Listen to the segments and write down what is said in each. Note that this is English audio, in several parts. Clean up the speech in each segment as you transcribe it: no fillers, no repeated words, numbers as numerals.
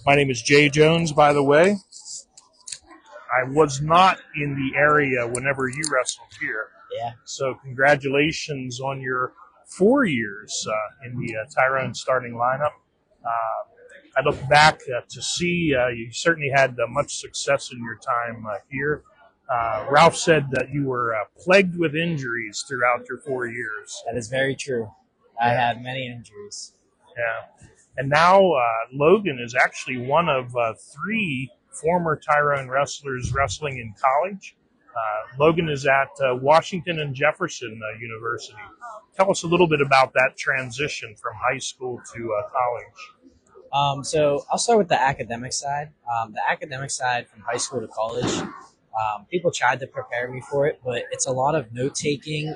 My name is Jay Jones, by the way. I was not in the area whenever you wrestled here. Yeah. So congratulations on your 4 years in the Tyrone starting lineup. I look back to see you certainly had much success in your time here. Ralph said that you were plagued with injuries throughout your 4 years. That is very true. I had many injuries. Yeah. And now Logan is actually one of three former Tyrone wrestlers wrestling in college. Logan is at Washington and Jefferson University. Tell us a little bit about that transition from high school to college. So I'll start with the academic side. The academic side from high school to college, people tried to prepare me for it, but it's a lot of note taking.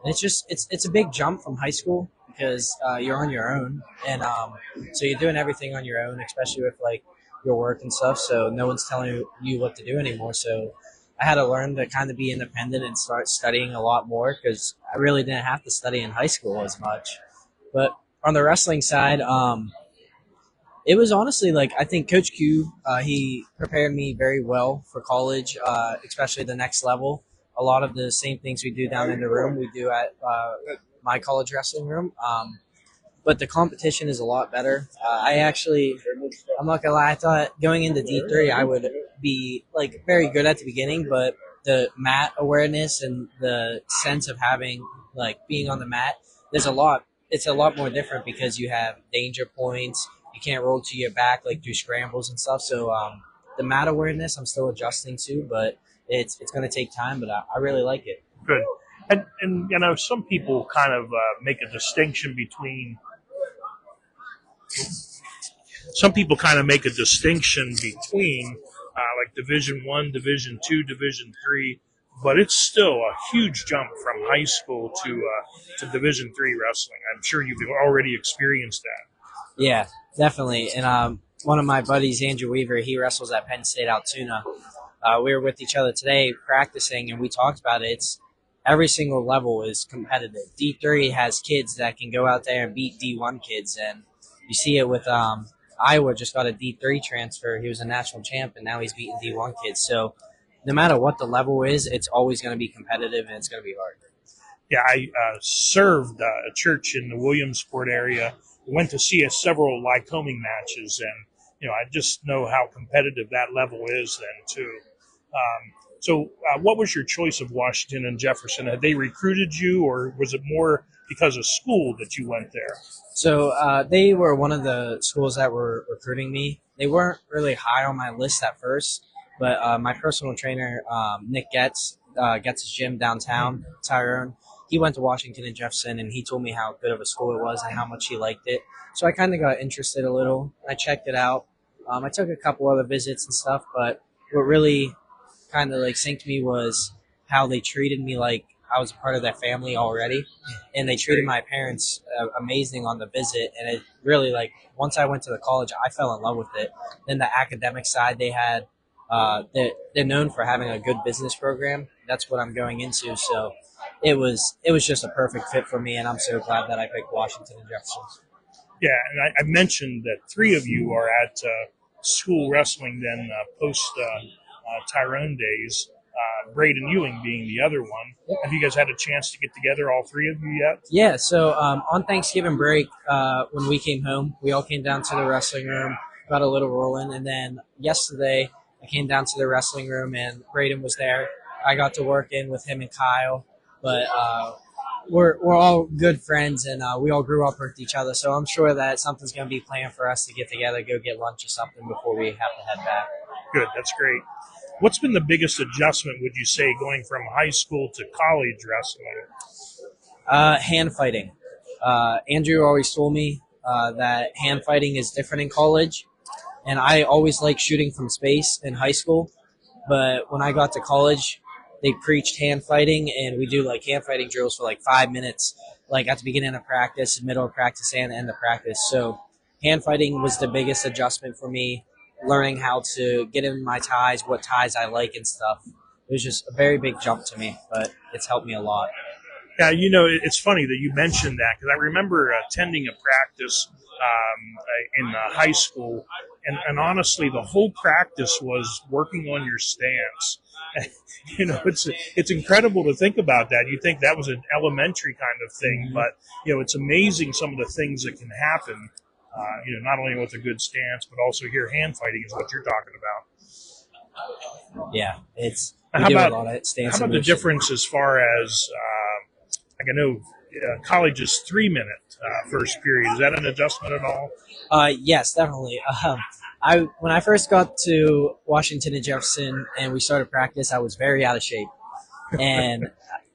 And it's a big jump from high school because you're on your own, and so you're doing everything on your own, especially with like your work and stuff. So no one's telling you what to do anymore. So I had to learn to kind of be independent and start studying a lot more because I really didn't have to study in high school as much. But on the wrestling side, it was honestly like I think Coach Q, he prepared me very well for college, especially the next level. A lot of the same things we do down in the room we do at my college wrestling room. But the competition is a lot better. I'm not gonna lie, I thought going into D3 I would be like very good at the beginning, but the mat awareness and the sense of having like being on the mat, it's a lot more different because you have danger points. You can't roll to your back like do scrambles and stuff. So the mat awareness I'm still adjusting to, but it's going to take time, but I really like it. Good. And you know, some people kind of make a distinction between like Division One, Division Two, Division Three, but it's still a huge jump from high school to Division Three wrestling. I'm sure you've already experienced that. Yeah, definitely. And one of my buddies, Andrew Weaver, he wrestles at Penn State Altoona. We were with each other today practicing, and we talked about it. It's every single level is competitive. D3 has kids that can go out there and beat D1 kids, and you see it with Iowa just got a D3 transfer. He was a national champ, and now he's beating D1 kids. So no matter what the level is, it's always going to be competitive, and it's going to be hard. Yeah, I served a church in the Williamsport area. Went to see several Lycoming matches, and you know I just know how competitive that level is then too. So what was your choice of Washington and Jefferson? Had they recruited you, or was it more because of school that you went there? So they were one of the schools that were recruiting me. They weren't really high on my list at first, but my personal trainer, Nick Getz his gym downtown, Tyrone. He went to Washington and Jefferson, and he told me how good of a school it was and how much he liked it. So I kind of got interested a little. I checked it out. I took a couple other visits and stuff, but what really kind of like synced me was how they treated me like I was a part of their family already, and they treated my parents amazing on the visit. And it really like once I went to the college, I fell in love with it. Then the academic side they had, they're known for having a good business program. That's what I'm going into. So it was just a perfect fit for me, and I'm so glad that I picked Washington and Jefferson. Yeah, and I mentioned that three of you are at school wrestling then post Tyrone days. Braden Ewing being the other one. Yep. Have you guys had a chance to get together, all three of you, yet? Yeah, so on Thanksgiving break, when we came home, we all came down to the wrestling room, got a little rolling, and then yesterday I came down to the wrestling room and Braden was there. I got to work in with him and Kyle, but we're all good friends, and we all grew up with each other, so I'm sure that something's going to be planned for us to get together, go get lunch or something before we have to head back. Good, that's great. What's been the biggest adjustment, would you say, going from high school to college wrestling? Hand fighting. Andrew always told me that hand fighting is different in college, and I always liked shooting from space in high school, but when I got to college, they preached hand fighting, and we do like hand fighting drills for like 5 minutes, like at the beginning of practice, middle of practice, and end of practice. So hand fighting was the biggest adjustment for me, learning how to get in my ties, what ties I like and stuff. It was just a very big jump to me, but it's helped me a lot. Yeah, you know, it's funny that you mentioned that because I remember attending a practice in high school and honestly, the whole practice was working on your stance. It's incredible to think about that. You think that was an elementary kind of thing, but it's amazing some of the things that can happen. Not only with a good stance, but also here hand fighting is what you're talking about. Yeah, it's How do a about lot of stance how about and the motion. difference as far as like I know college is 3 minute first period. Is that an adjustment at all? Yes, definitely. When I first got to Washington and Jefferson and we started practice, I was very out of shape, and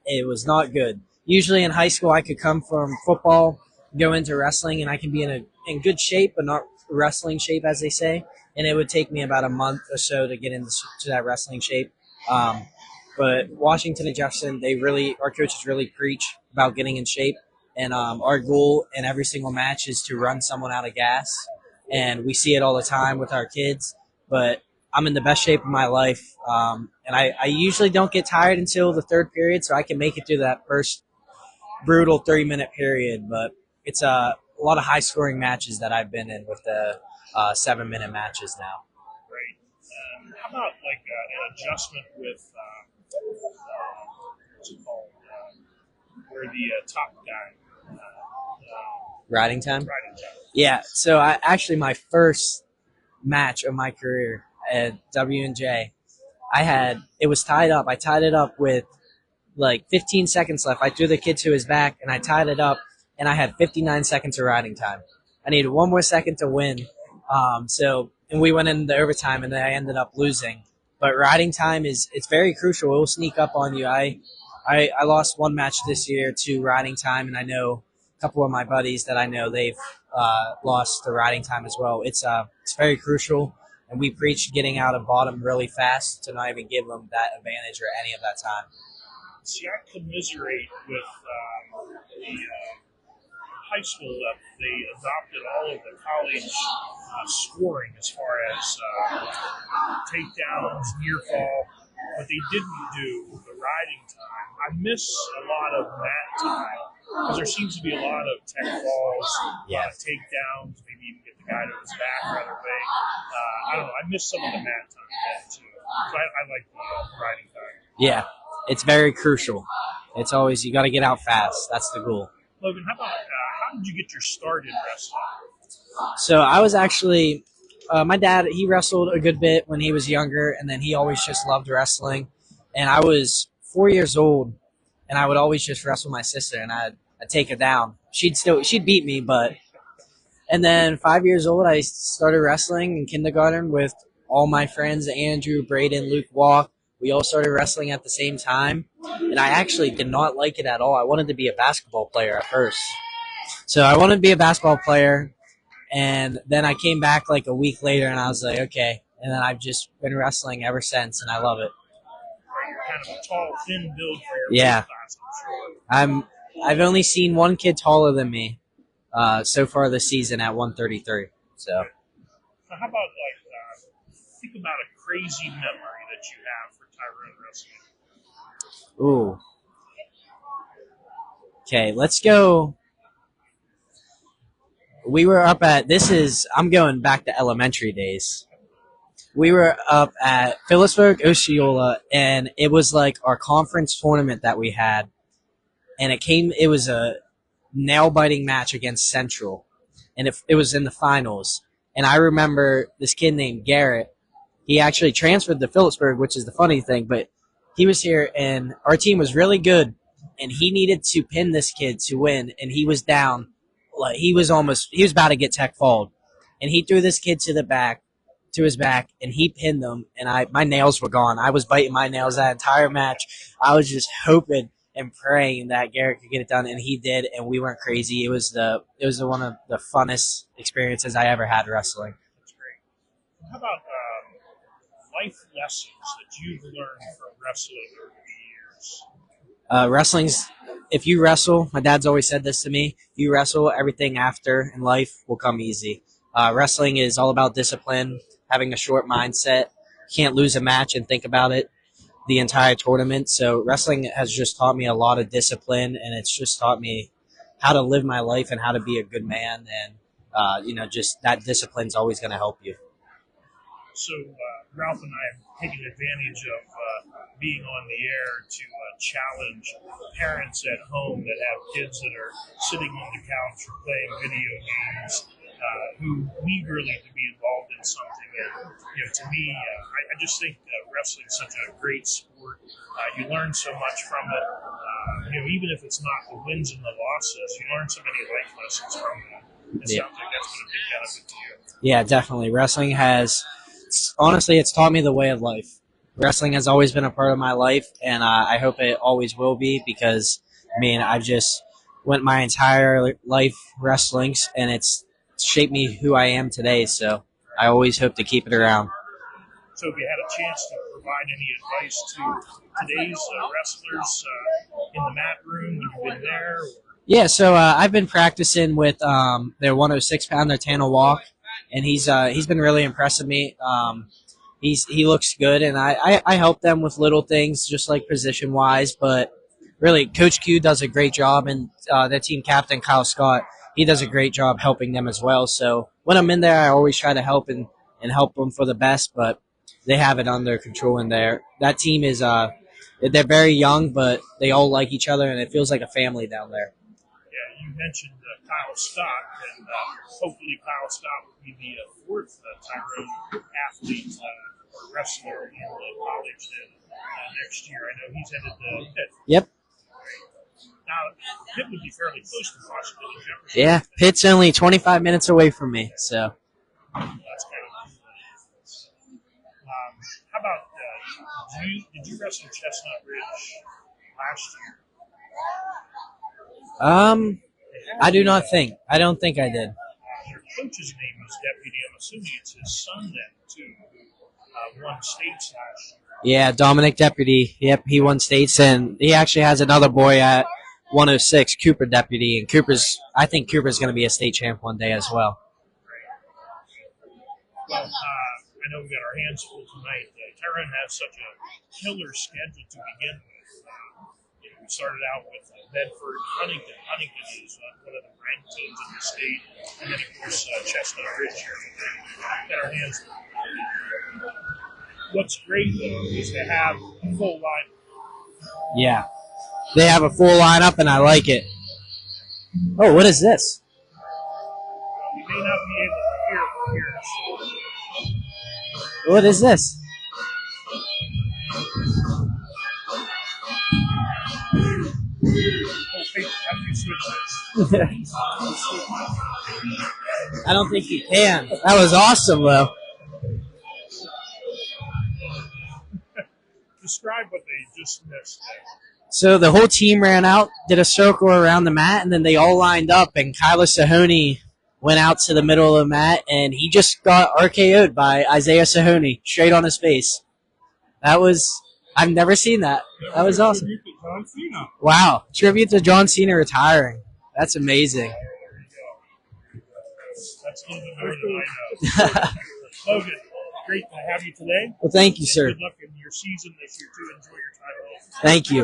it was not good. Usually in high school, I could come from football, go into wrestling, and I can be in good shape, but not wrestling shape, as they say. And it would take me about a month or so to get into that wrestling shape. Um, but Washington and Jefferson, our coaches really preach about getting in shape. And our goal in every single match is to run someone out of gas. And we see it all the time with our kids. But I'm in the best shape of my life. And I usually don't get tired until the third period, so I can make it through that first brutal 30-minute period. But it's a lot of high-scoring matches that I've been in with the 7-minute matches now. Right. How about like an adjustment with what's it called? Where the top guy. Riding time? Riding time. Yeah, so my first match of my career at W&J, it was tied up. I tied it up with like 15 seconds left. I threw the kid to his back and I tied it up, and I had 59 seconds of riding time. I needed one more second to win. And we went into overtime, and then I ended up losing. But riding time it's very crucial. It will sneak up on you. I lost one match this year to riding time, and I know a couple of my buddies that I know they've lost the riding time as well. It's very crucial, and we preach getting out of bottom really fast to not even give them that advantage or any of that time. See, I commiserate with the high school level. They adopted all of the college scoring as far as takedowns, near fall, but they didn't do the riding time. I miss a lot of that time because there seems to be a lot of tech falls, takedowns, maybe even get the guy to his back right away. I don't know. I miss some of the mat time too. So I like the riding time. Yeah, it's very crucial. It's always you got to get out fast. That's the goal. Logan, how about how did you get your start in wrestling? So I was actually, my dad, he wrestled a good bit when he was younger, and then he always just loved wrestling. And I was 4 years old, and I would always just wrestle my sister, and I'd take her down. She'd beat me, and then 5 years old, I started wrestling in kindergarten with all my friends, Andrew, Braden, Luke Walk. We all started wrestling at the same time, and I actually did not like it at all. I wanted to be a basketball player at first. So I wanted to be a basketball player, and then I came back like a week later, and I was like, okay. And then I've just been wrestling ever since, and I love it. You're kind of a tall, thin build for your Yeah. weight class, I'm sure. I've only seen one kid taller than me so far this season at 133. So How about think about a crazy memory that you have for Tyrone wrestling? ooh. Okay, let's go. We were up at I'm going back to elementary days. We were up at Phillipsburg, Osceola, and it was like our conference tournament that we had. And it was a nail biting match against Central. And it was in the finals. And I remember this kid named Garrett. He actually transferred to Phillipsburg, which is the funny thing, but he was here and our team was really good. And he needed to pin this kid to win, and he was down. Like he was about to get tech falled, and he threw this kid to his back, and he pinned them. And my nails were gone. I was biting my nails that entire match. I was just hoping and praying that Garrett could get it done, and he did. And we weren't crazy. It was one of the funnest experiences I ever had wrestling. That's great. How about life lessons that you've learned from wrestling over the years? Wrestling's. If you wrestle, my dad's always said this to me, if you wrestle, everything after in life will come easy. Wrestling is all about discipline, having a short mindset. You can't lose a match and think about it the entire tournament. So wrestling has just taught me a lot of discipline, and it's just taught me how to live my life and how to be a good man. And, just that discipline's always going to help you. So Ralph and I have taken advantage of being on the air to challenge parents at home that have kids that are sitting on the couch or playing video games who need really to be involved in something. And to me, I just think wrestling is such a great sport. You learn so much from it. Even if it's not the wins and the losses, you learn so many life lessons from that. It sounds like that's been a big benefit to you. Yeah, definitely. Wrestling has, honestly, it's taught me the way of life. Wrestling has always been a part of my life, and I hope it always will be because, I've just went my entire life wrestling, and it's shaped me who I am today, so I always hope to keep it around. So if you had a chance to provide any advice to today's wrestlers in the mat room when you've been there? Yeah, so I've been practicing with their 106-pounder Tanner Walk, and he's been really impressing me. He looks good, and I help them with little things, just like position-wise, but really, Coach Q does a great job, and their team captain, Kyle Scott, he does a great job helping them as well. So when I'm in there, I always try to help and help them for the best, but they have it under control in there. That team is they're very young, but they all like each other, and it feels like a family down there. Yeah, you mentioned Kyle Scott, and hopefully Kyle Scott will be the fourth Tyrone athlete or wrestler in college next year. I know he's headed to Pitt. Yep. Now, Pitt would be fairly close to Washington and Jefferson. Yeah, Pitt's only 25 minutes away from me, so. That's kind of cool. How about, did you wrestle Chestnut Ridge last year? I do not think. I don't think I did. Your coach's name is Deputy. I'm assuming it's his son then, too, who won states last year. Yeah, Dominic Deputy. Yep, he won states, and he actually has another boy at 106, Cooper Deputy, and I think Cooper's going to be a state champ one day as well. Well, I know we got our hands full tonight. Tyrone has such a killer schedule to begin with. We started out with Bedford, Huntington. Huntington is one of the ranked teams in the state, and then of course Chestnut Ridge here. Got our hands full. What's great though is to have a full lineup. Yeah, they have a full lineup, and I like it. Oh, what is this? You may not be able to hear it from here. What is this? I don't think you can. That was awesome, though. Describe what they just missed. So the whole team ran out, did a circle around the mat, and then they all lined up, and Kyler Sahoney went out to the middle of the mat, and he just got RKO'd by Isaiah Sahoney, straight on his face. I've never seen that. That was awesome. Wow. Tribute to John Cena retiring. That's amazing. That's a little bit more than I know. Logan, great to have you today. Well, thank you, sir. Good luck in your season this year, too. Enjoy your time. Thank you.